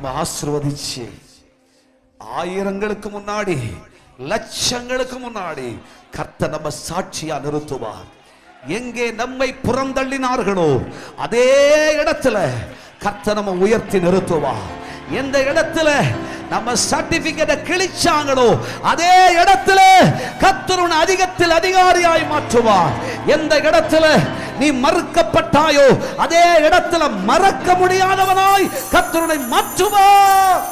நம்ம ஆசீர்வதிச்சு ஆயிரங்களுக்கு முன்னாடி லட்சங்களுக்கு முன்னாடி கர்த்தர் நம்ம சாட்சியா நிறுத்துவார். எங்கே நம்மை புறந்தள்ளினார்களோ அதே இடத்துல கர்த்தர் நம்ம உயர்த்தி நிறுத்துவார். எந்த இடத்துல நம்ம சர்டிபிகேட்டை கிழிச்சாங்களோ அதே இடத்துல கர்த்தர் உன்னை அதிகத்தில் அதிகாரியாய் மாற்றுவார். எந்த இடத்துல நீ மறுக்கப்பட்டாயோ அதே இடத்துல மறக்க முடியாதவனாய் கர்த்தர் உன்னை மாற்றுவார்.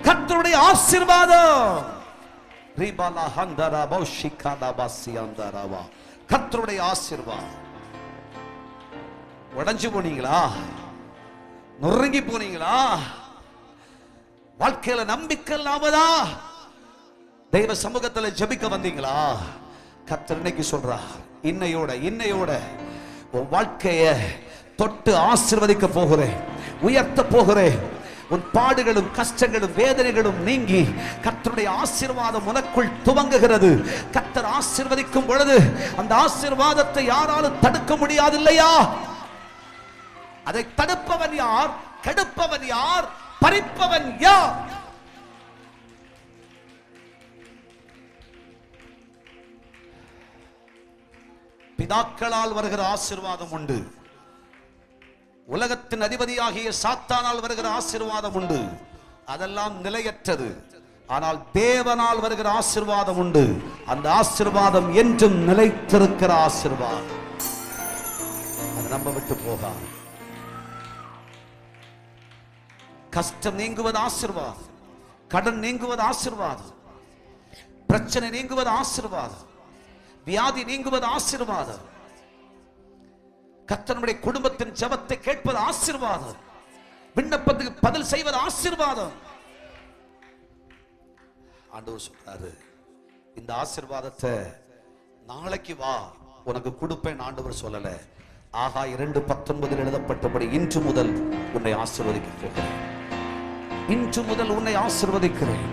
கர்த்தருடைய ஆசீர்வாதம் கர்த்தருடைய ஆசீர்வாதம். உடைஞ்சு போனீங்களா? நொறுங்கி போனீங்களா? வாழ்க்கையில நம்பிக்கை இல்லாமதா தெய்வ சமூகத்தில் ஜெபிக்க வந்தீங்களா? கர்த்தர் இன்னைக்கு சொல்றார், இன்னையோட உன் வாழ்க்கைய தொட்டு ஆசீர்வதிக்க போகிறேன், உயர்த்த போகிறேன். உன் பாடுகளும் கஷ்டங்களும் வேதனைகளும் நீங்கி கர்த்தருடைய ஆசீர்வாதம் உனக்குள் துவங்குகிறது. கர்த்தர் ஆசீர்வதிக்கும் பொழுது அந்த ஆசீர்வாதத்தை யாராலும் தடுக்க முடியாது இல்லையா? அதை தடுப்பவன் யார்? கெடுப்பவன் யார்? பறிப்பவன் யார்? பிதாக்களால் வருகிற ஆசீர்வாதம் உண்டு, உலகத்தின் அதிபதியாகிய சாத்தானால் வருகிற ஆசீர்வாதம் உண்டு. அதெல்லாம் நிலையற்றது. ஆனால் தேவனால் வருகிற ஆசீர்வாதம் உண்டு. அந்த ஆசீர்வாதம் என்றும் நிலைத்திருக்கிற ஆசீர்வாதம். அது நம்ம விட்டு போகாது. கஷ்டம் நீங்குவது ஆசீர்வாதம், கடன் நீங்குவது ஆசீர்வாதம், பிரச்சனை நீங்குவது ஆசீர்வாதம், வியாதி நீங்குவது ஆசீர்வாதம், கர்த்தருடைய குடும்பத்தின் ஜெபத்தை கேட்பது ஆசீர்வாதம், விண்ணப்பத்துக்கு பதில் செய்வது ஆசீர்வாதம். ஆண்டவர் சொல்றாரு, இந்த ஆசீர்வாதத்தை நாளைக்கு வா உனக்கு கொடுப்பேன் ஆண்டவர் சொல்லல. ஆகா 2:19 எழுதப்பட்டபடி இன்று முதல் உன்னை ஆசீர்வதிக்க போகிறேன், இன்று முதல் உன்னை ஆசீர்வதிக்கிறேன்.